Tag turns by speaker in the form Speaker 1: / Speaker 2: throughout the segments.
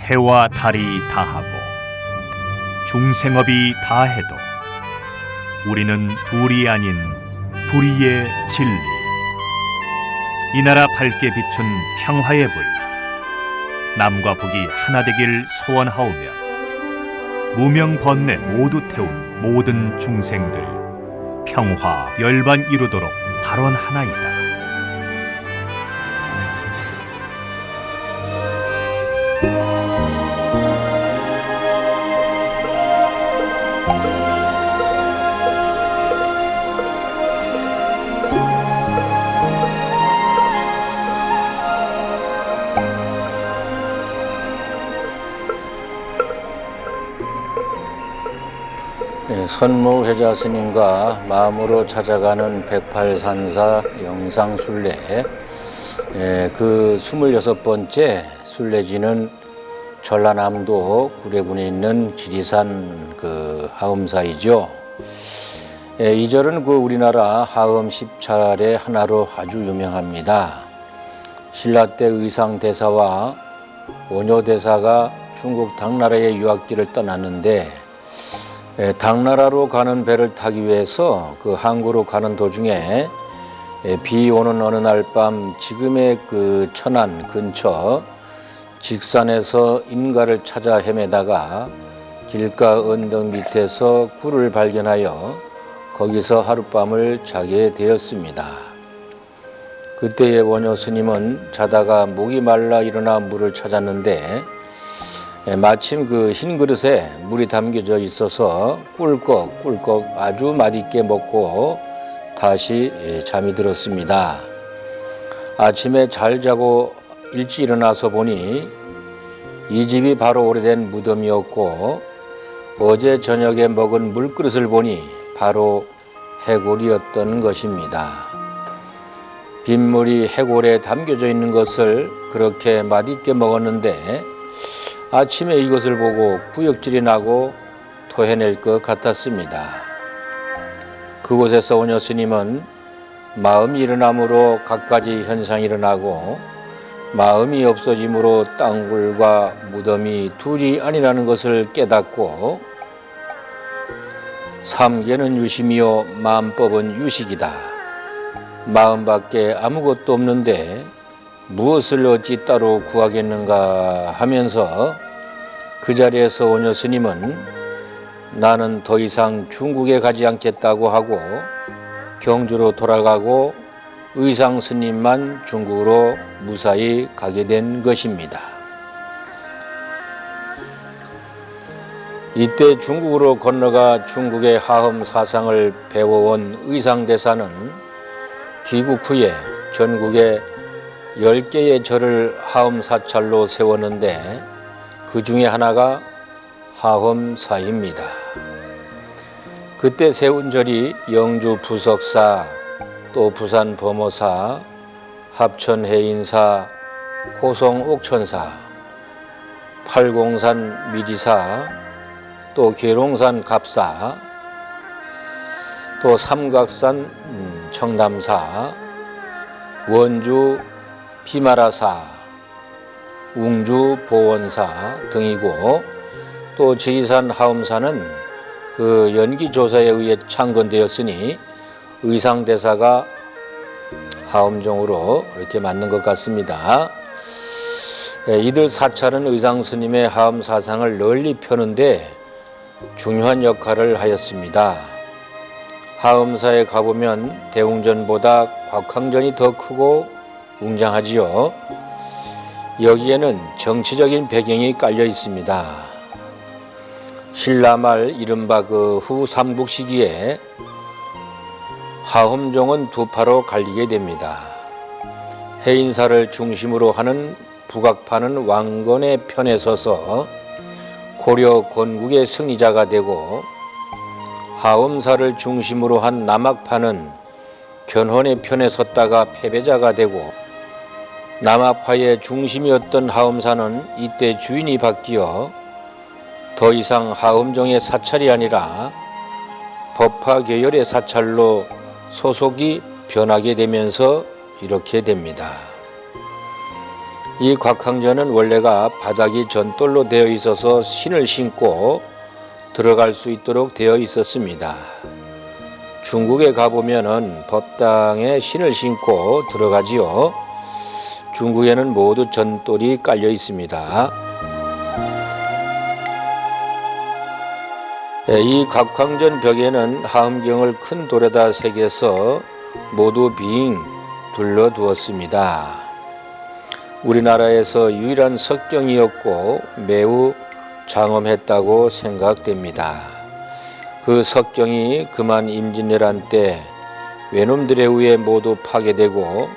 Speaker 1: 해와 달이 다하고 중생업이 다해도 우리는 둘이 아닌 불의의 진리, 이 나라 밝게 비춘 평화의 불, 남과 북이 하나 되길 소원하오며 무명 번뇌 모두 태운 모든 중생들 평화 열반 이루도록 발언하나이다.
Speaker 2: 선무회자 스님과 마음으로 찾아가는 108산사 영상순례, 그 26번째 순례지는 전라남도 구례군에 있는 지리산 그 하엄사이죠. 이 절은 그 우리나라 하엄 10차례 하나로 아주 유명합니다. 신라 때 의상대사와 원효대사가 중국 당나라의 유학길을 떠났는데 당나라로 가는 배를 타기 위해서 그 항구로 가는 도중에 비 오는 어느 날 밤 지금의 그 천안 근처 직산에서 인가를 찾아 헤매다가 길가 언덕 밑에서 굴을 발견하여 거기서 하룻밤을 자게 되었습니다. 그때의 원효 스님은 자다가 목이 말라 일어나 물을 찾았는데 마침 그 흰 그릇에 물이 담겨져 있어서 꿀꺽꿀꺽 아주 맛있게 먹고 다시 잠이 들었습니다. 아침에 잘 자고 일찍 일어나서 보니 이 집이 바로 오래된 무덤이었고 어제 저녁에 먹은 물그릇을 보니 바로 해골이었던 것입니다. 빗물이 해골에 담겨져 있는 것을 그렇게 맛있게 먹었는데 아침에 이것을 보고 구역질이 나고 토해낼 것 같았습니다. 그곳에서 원효 스님은 마음이 일어남으로 갖가지 현상이 일어나고 마음이 없어짐으로 땅굴과 무덤이 둘이 아니라는 것을 깨닫고 삼계는 유심이요 마음법은 유식이다. 마음밖에 아무것도 없는데 무엇을 어찌 따로 구하겠는가 하면서 그 자리에서 원효 스님은 나는 더 이상 중국에 가지 않겠다고 하고 경주로 돌아가고 의상 스님만 중국으로 무사히 가게 된 것입니다. 이때 중국으로 건너가 중국의 하엄 사상을 배워온 의상대사는 귀국 후에 전국에 10개의 절을 하엄 사찰로 세웠는데 그 중에 하나가 하엄사입니다. 그때 세운 절이 영주 부석사, 또 부산 범어사, 합천 해인사, 고성 옥천사, 팔공산 미리사, 또 계룡산 갑사, 또 삼각산 청담사, 원주 비마라사, 웅주 보원사 등이고 또 지리산 하엄사는 그 연기 조사에 의해 창건되었으니 의상대사가 하엄종으로 이렇게 맞는 것 같습니다. 이들 사찰은 의상스님의 하엄 사상을 널리 펴는데 중요한 역할을 하였습니다. 하엄사에 가보면 대웅전보다 곽황전이 더 크고 웅장하지요. 여기에는 정치적인 배경이 깔려 있습니다. 신라말 이른바 그 후삼국 시기에 하엄종은 두 파로 갈리게 됩니다. 해인사를 중심으로 하는 북악파는 왕건의 편에 서서 고려 건국의 승리자가 되고, 하엄사를 중심으로 한 남악파는 견훤의 편에 섰다가 패배자가 되고, 남악파의 중심이었던 하엄사는 이때 주인이 바뀌어 더 이상 하엄종의 사찰이 아니라 법화 계열의 사찰로 소속이 변하게 되면서 이렇게 됩니다. 이 곽황전은 원래가 바닥이 전돌로 되어 있어서 신을 신고 들어갈 수 있도록 되어 있었습니다. 중국에 가보면은 법당에 신을 신고 들어가지요. 중국에는 모두 전돌이 깔려 있습니다. 이 곽황전 벽에는 하엄경을 큰 돌에다 새겨서 모두 빙 둘러두었습니다. 우리나라에서 유일한 석경이었고 매우 장엄했다고 생각됩니다. 그 석경이 그만 임진왜란 때 외놈들에 의해 모두 파괴되고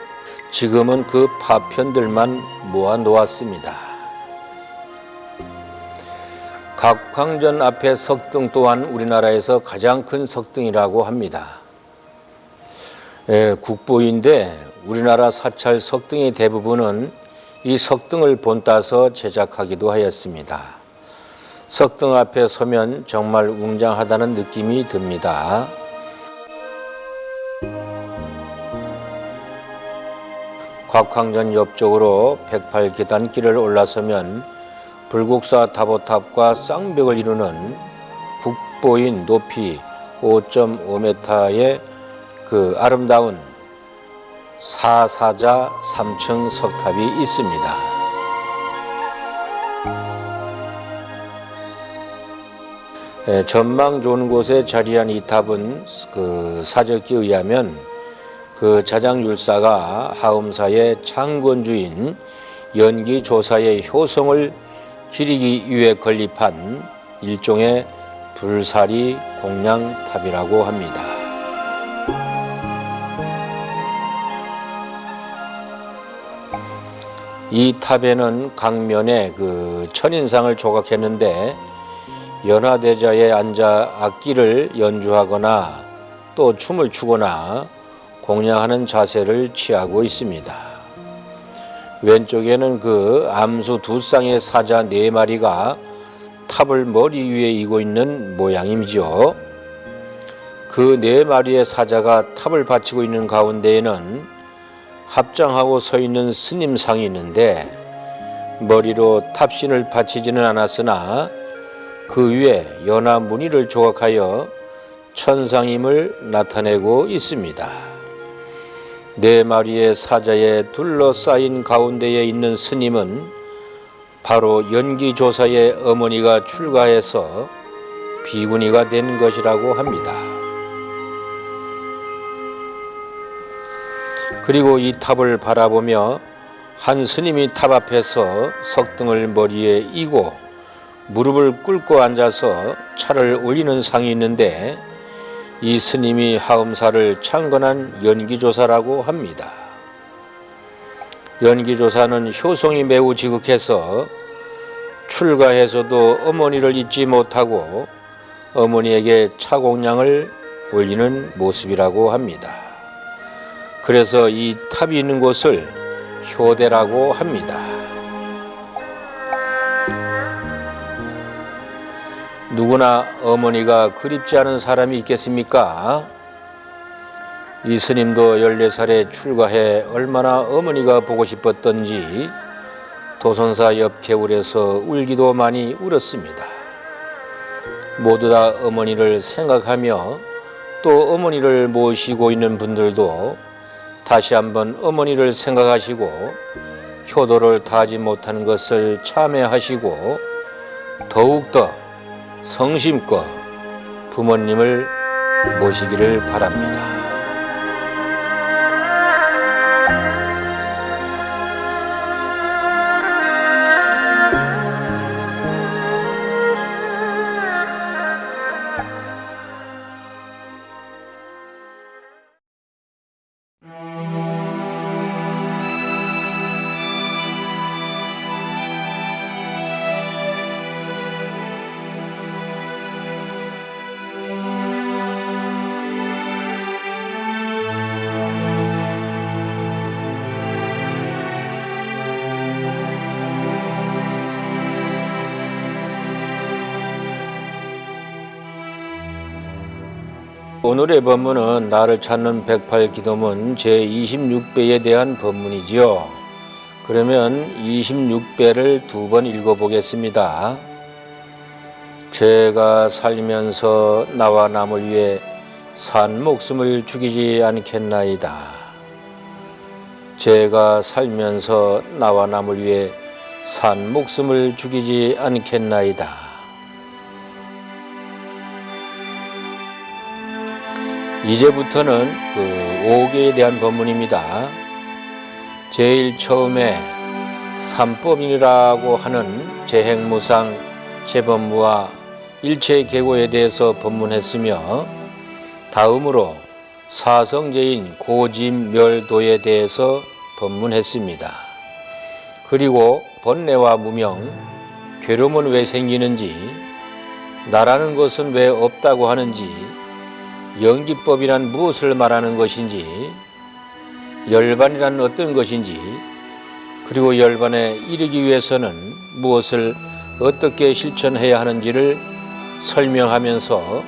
Speaker 2: 지금은 그 파편들만 모아놓았습니다. 곽황전 앞에 석등 또한 우리나라에서 가장 큰 석등이라고 합니다. 국보인데 우리나라 사찰 석등의 대부분은 이 석등을 본따서 제작하기도 하였습니다. 석등 앞에 서면 정말 웅장하다는 느낌이 듭니다. 곽황전 옆쪽으로 108계단길을 올라서면 불국사 다보탑과 쌍벽을 이루는 국보인 높이 5.5m의 그 아름다운 사사자 3층 석탑이 있습니다. 전망 좋은 곳에 자리한 이 탑은 그 사적기에 의하면 그 자장율사가 하엄사의 창건주인 연기조사의 효성을 기리기 위해 건립한 일종의 불사리 공양탑이라고 합니다. 이 탑에는 강면에 그 천인상을 조각했는데 연화대자에 앉아 악기를 연주하거나 또 춤을 추거나 공양하는 자세를 취하고 있습니다. 왼쪽에는 그 암수 두 쌍의 사자 네 마리가 탑을 머리 위에 이고 있는 모양이죠. 그 네 마리의 사자가 탑을 받치고 있는 가운데에는 합장하고 서 있는 스님상이 있는데 머리로 탑신을 받치지는 않았으나 그 위에 연화 무늬를 조각하여 천상임을 나타내고 있습니다. 네 마리의 사자에 둘러싸인 가운데에 있는 스님은 바로 연기조사의 어머니가 출가해서 비구니가 된 것이라고 합니다. 그리고 이 탑을 바라보며 한 스님이 탑 앞에서 석등을 머리에 이고 무릎을 꿇고 앉아서 차를 올리는 상이 있는데 이 스님이 하엄사를 창건한 연기조사라고 합니다. 연기조사는 효성이 매우 지극해서 출가해서도 어머니를 잊지 못하고 어머니에게 차공양을 올리는 모습이라고 합니다. 그래서 이 탑이 있는 곳을 효대라고 합니다. 누구나 어머니가 그립지 않은 사람이 있겠습니까? 이 스님도 14살에 출가해 얼마나 어머니가 보고 싶었던지 도선사 옆 개울에서 울기도 많이 울었습니다. 모두 다 어머니를 생각하며 또 어머니를 모시고 있는 분들도 다시 한번 어머니를 생각하시고 효도를 다하지 못하는 것을 참회하시고 더욱더 성심껏 부모님을 모시기를 바랍니다. 오늘의 법문은 나를 찾는 108기도문 제26배에 대한 법문이지요. 그러면 26배를 두 번 읽어보겠습니다. 제가 살면서 나와 남을 위해 산 목숨을 죽이지 않겠나이다. 제가 살면서 나와 남을 위해 산 목숨을 죽이지 않겠나이다. 이제부터는 그 오계에 대한 법문입니다. 제일 처음에 삼법이라고 하는 재행무상, 재법무와 일체계고에 대해서 법문했으며, 다음으로 사성제인 고짐멸도에 대해서 법문했습니다. 그리고 번뇌와 무명, 괴로움은 왜 생기는지, 나라는 것은 왜 없다고 하는지, 연기법이란 무엇을 말하는 것인지, 열반이란 어떤 것인지, 그리고 열반에 이르기 위해서는 무엇을 어떻게 실천해야 하는지를 설명하면서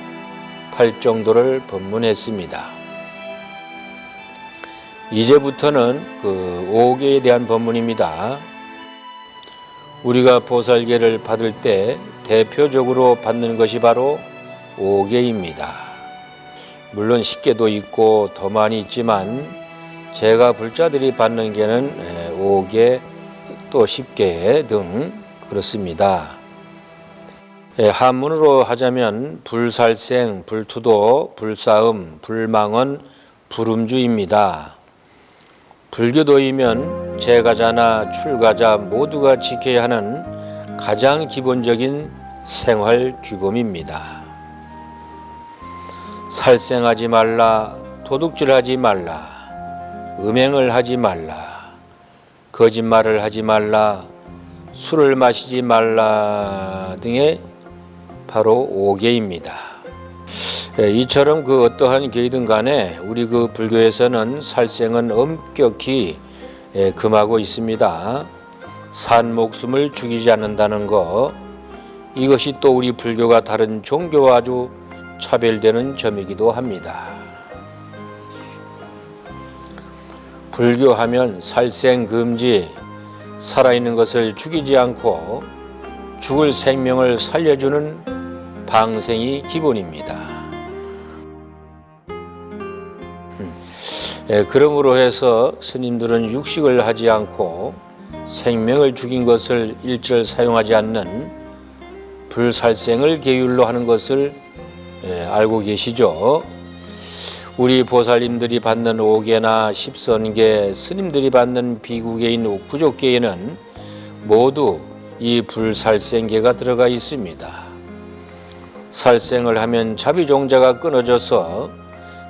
Speaker 2: 팔정도를 법문했습니다. 이제부터는 그 오계에 대한 법문입니다. 우리가 보살계를 받을 때 대표적으로 받는 것이 바로 오계입니다. 물론 10개도 있고 더 많이 있지만 제가 불자들이 받는 게는 5개 또 10개 등 그렇습니다. 한문으로 하자면 불살생, 불투도, 불사음, 불망언, 불음주입니다. 불교도이면 제가자나 출가자 모두가 지켜야 하는 가장 기본적인 생활 규범입니다. 살생하지 말라, 도둑질하지 말라, 음행을 하지 말라, 거짓말을 하지 말라, 술을 마시지 말라 등의 바로 5계입니다. 이처럼 그 어떠한 계이든 간에 우리 그 불교에서는 살생은 엄격히 금하고 있습니다. 산 목숨을 죽이지 않는다는 것, 이것이 또 우리 불교가 다른 종교와 아주 차별되는 점이기도 합니다. 불교하면 살생 금지, 살아있는 것을 죽이지 않고 죽을 생명을 살려주는 방생이 기본입니다. 그러므로 해서 스님들은 육식을 하지 않고 생명을 죽인 것을 일절 사용하지 않는 불살생을 계율로 하는 것을 알고 계시죠? 우리 보살님들이 받는 5계나 10선계, 스님들이 받는 비구계인 구족계에는 모두 이 불살생계가 들어가 있습니다. 살생을 하면 자비종자가 끊어져서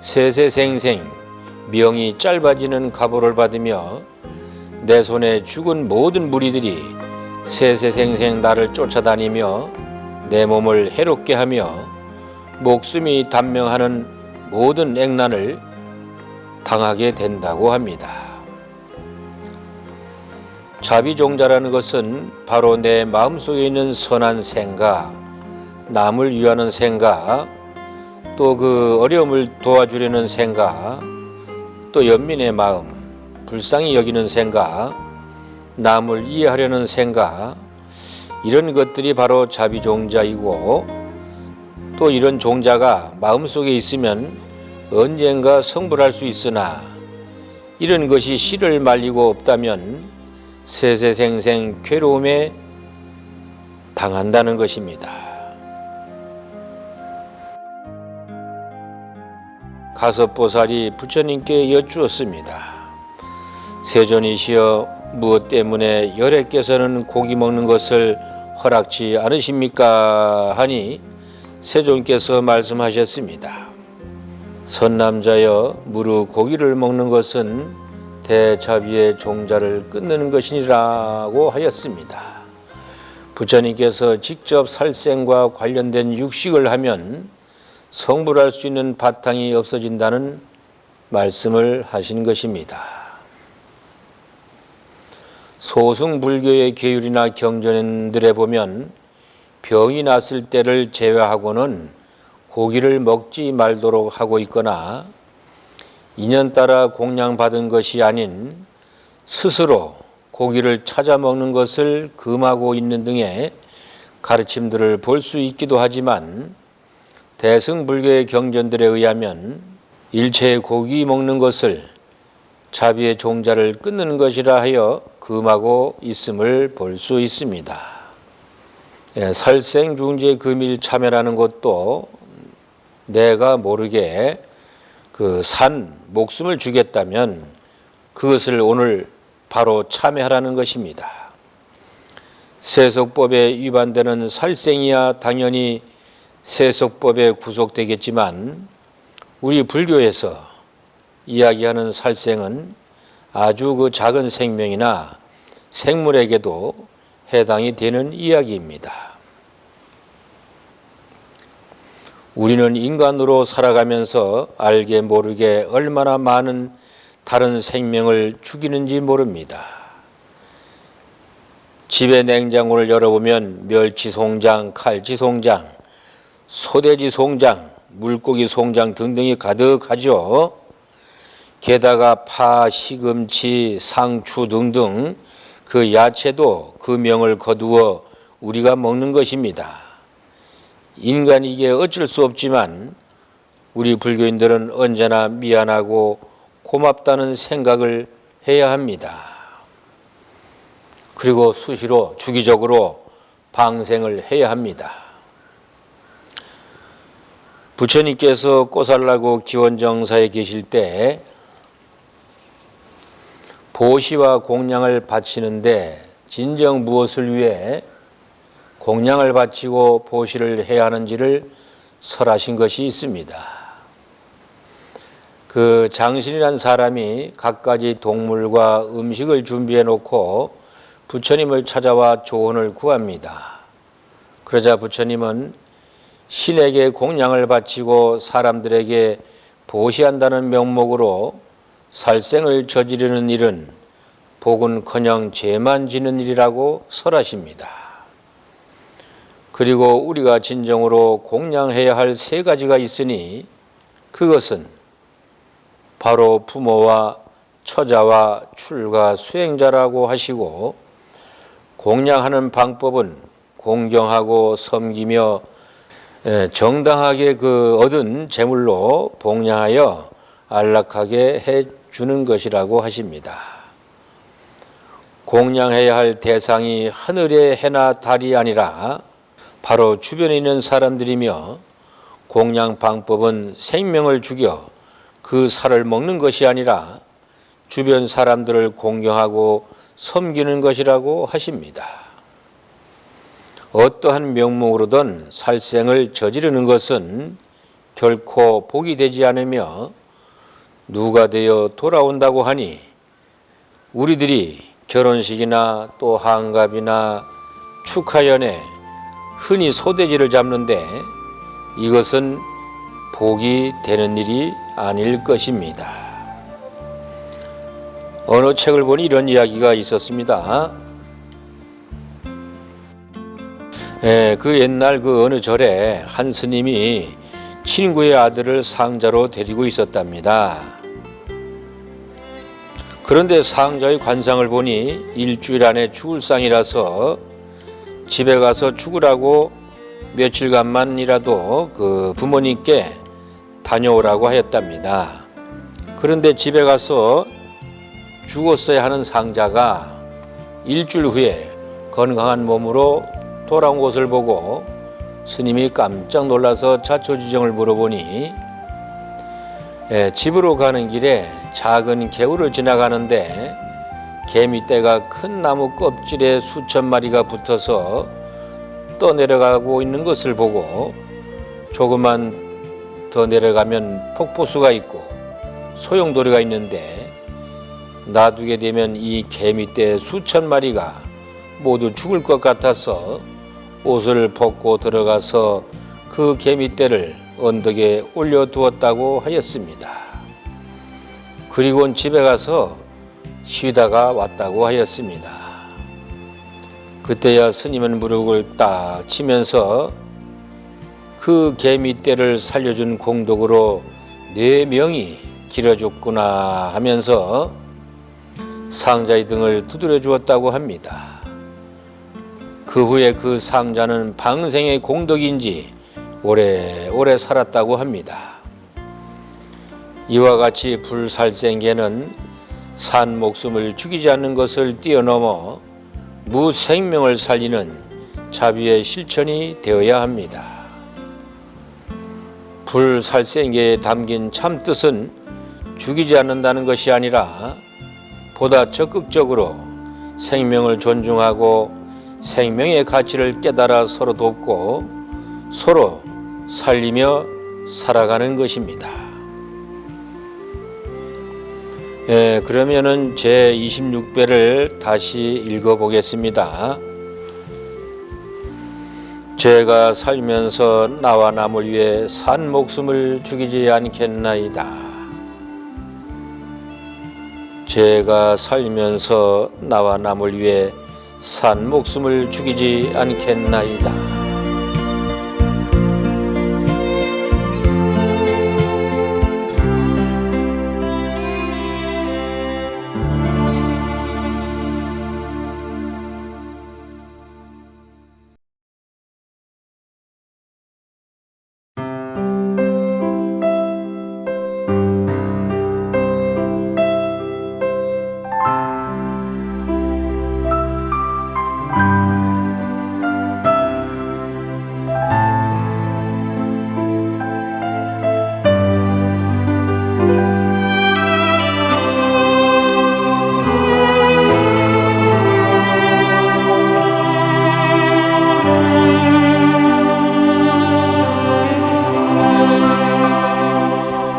Speaker 2: 세세생생 명이 짧아지는 가보를 받으며 내 손에 죽은 모든 무리들이 세세생생 나를 쫓아다니며 내 몸을 해롭게 하며 목숨이 단명하는 모든 액난을 당하게 된다고 합니다. 자비종자라는 것은 바로 내 마음속에 있는 선한 생각, 남을 위하는 생각, 또 그 어려움을 도와주려는 생각, 또 연민의 마음, 불쌍히 여기는 생각, 남을 이해하려는 생각, 이런 것들이 바로 자비종자이고, 또 이런 종자가 마음속에 있으면 언젠가 성불할 수 있으나 이런 것이 씨를 말리고 없다면 세세생생 괴로움에 당한다는 것입니다. 가섭보살이 부처님께 여쭈었습니다. 세존이시여, 무엇 때문에 열애께서는 고기 먹는 것을 허락치 않으십니까? 하니 세존께서 말씀하셨습니다. 선남자여, 무릇 고기를 먹는 것은 대자비의 종자를 끊는 것이니라고 하였습니다. 부처님께서 직접 살생과 관련된 육식을 하면 성불할 수 있는 바탕이 없어진다는 말씀을 하신 것입니다. 소승불교의 계율이나 경전들에 보면 병이 났을 때를 제외하고는 고기를 먹지 말도록 하고 있거나 인연따라 공양받은 것이 아닌 스스로 고기를 찾아 먹는 것을 금하고 있는 등의 가르침들을 볼 수 있기도 하지만 대승불교의 경전들에 의하면 일체의 고기 먹는 것을 자비의 종자를 끊는 것이라 하여 금하고 있음을 볼 수 있습니다. 살생중재 금일 참여라는 것도 내가 모르게 그 산 목숨을 주겠다면 그것을 오늘 바로 참여하라는 것입니다. 세속법에 위반되는 살생이야 당연히 세속법에 구속되겠지만 우리 불교에서 이야기하는 살생은 아주 그 작은 생명이나 생물에게도 해당이 되는 이야기입니다. 우리는 인간으로 살아가면서 알게 모르게 얼마나 많은 다른 생명을 죽이는지 모릅니다. 집에 냉장고를 열어보면 멸치 송장, 칼치 송장, 소돼지 송장, 물고기 송장 등등이 가득하죠. 게다가 파, 시금치, 상추 등등 그 야채도 그 명을 거두어 우리가 먹는 것입니다. 인간이기에 어쩔 수 없지만 우리 불교인들은 언제나 미안하고 고맙다는 생각을 해야 합니다. 그리고 수시로 주기적으로 방생을 해야 합니다. 부처님께서 꼬살라고 기원정사에 계실 때 보시와 공양을 바치는데 진정 무엇을 위해 공양을 바치고 보시를 해야 하는지를 설하신 것이 있습니다. 그 장신이란 사람이 갖가지 동물과 음식을 준비해 놓고 부처님을 찾아와 조언을 구합니다. 그러자 부처님은 신에게 공양을 바치고 사람들에게 보시한다는 명목으로 살생을 저지르는 일은 복은커녕 죄만 지는 일이라고 설하십니다. 그리고 우리가 진정으로 공양해야 할 세 가지가 있으니 그것은 바로 부모와 처자와 출가 수행자라고 하시고 공양하는 방법은 공경하고 섬기며 정당하게 그 얻은 재물로 봉양하여 안락하게 해 주는 것이라고 하십니다. 공양해야 할 대상이 하늘의 해나 달이 아니라 바로 주변에 있는 사람들이며 공양 방법은 생명을 죽여 그 살을 먹는 것이 아니라 주변 사람들을 공경하고 섬기는 것이라고 하십니다. 어떠한 명목으로든 살생을 저지르는 것은 결코 복이 되지 않으며 누가 되어 돌아온다고 하니 우리들이 결혼식이나 또 한갑이나 축하연에 흔히 소돼지를 잡는데 이것은 복이 되는 일이 아닐 것입니다. 어느 책을 보니 이런 이야기가 있었습니다. 그 옛날 그 어느 절에 한 스님이 친구의 아들을 상자로 데리고 있었답니다. 그런데 상자의 관상을 보니 일주일 안에 죽을 상이라서 집에 가서 죽으라고 며칠간만이라도 그 부모님께 다녀오라고 하였답니다. 그런데 집에 가서 죽었어야 하는 상자가 일주일 후에 건강한 몸으로 돌아온 것을 보고 스님이 깜짝 놀라서 자초지종을 물어보니 집으로 가는 길에 작은 개울을 지나가는데 개미떼가 큰 나무 껍질에 수천 마리가 붙어서 떠내려가고 있는 것을 보고 조금만 더 내려가면 폭포수가 있고 소용돌이가 있는데 놔두게 되면 이 개미떼 수천 마리가 모두 죽을 것 같아서 옷을 벗고 들어가서 그 개미떼를 언덕에 올려두었다고 하였습니다. 그리고는 집에 가서 쉬다가 왔다고 하였습니다. 그때야 스님은 무릎을 딱 치면서 그 개미떼를 살려준 공덕으로 4명이 길어졌구나 하면서 상자의 등을 두드려 주었다고 합니다. 그 후에 그 상자는 방생의 공덕인지 오래오래 살았다고 합니다. 이와 같이 불살생개는 산 목숨을 죽이지 않는 것을 뛰어넘어 무생명을 살리는 자비의 실천이 되어야 합니다. 불살생개에 담긴 참뜻은 죽이지 않는다는 것이 아니라 보다 적극적으로 생명을 존중하고 생명의 가치를 깨달아 서로 돕고 서로 살리며 살아가는 것입니다. 그러면은 제 26배를 다시 읽어보겠습니다. 제가 살면서 나와 남을 위해 산 목숨을 죽이지 않겠나이다. 제가 살면서 나와 남을 위해 산 목숨을 죽이지 않겠나이다.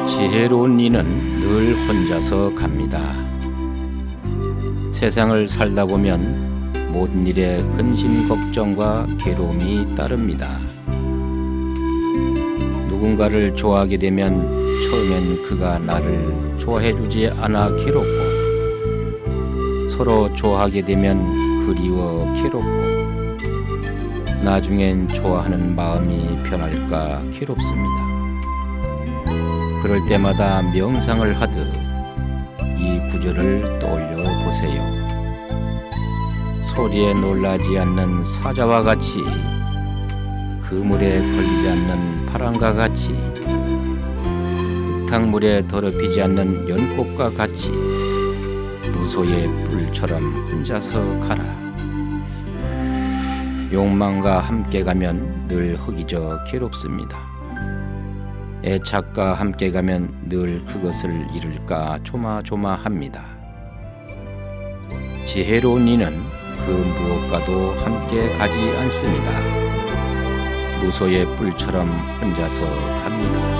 Speaker 3: 지혜로운 이는 늘 혼자서 갑니다. 세상을 살다 보면 모든 일에 근심 걱정과 괴로움이 따릅니다. 누군가를 좋아하게 되면 처음엔 그가 나를 좋아해주지 않아 괴롭고, 서로 좋아하게 되면 그리워 괴롭고, 나중엔 좋아하는 마음이 변할까 괴롭습니다. 그럴 때마다 명상을 하듯 이 구절을 떠올려 보세요. 소리에 놀라지 않는 사자와 같이, 그물에 걸리지 않는 바람과 같이, 흙탕물에 더럽히지 않는 연꽃과 같이 무소의 뿔처럼 혼자서 가라. 욕망과 함께 가면 늘 허기져 괴롭습니다. 애착과 함께 가면 늘 그것을 잃을까 조마조마합니다. 지혜로운 이는 그 무엇과도 함께 가지 않습니다. 무소의 뿔처럼 혼자서 갑니다.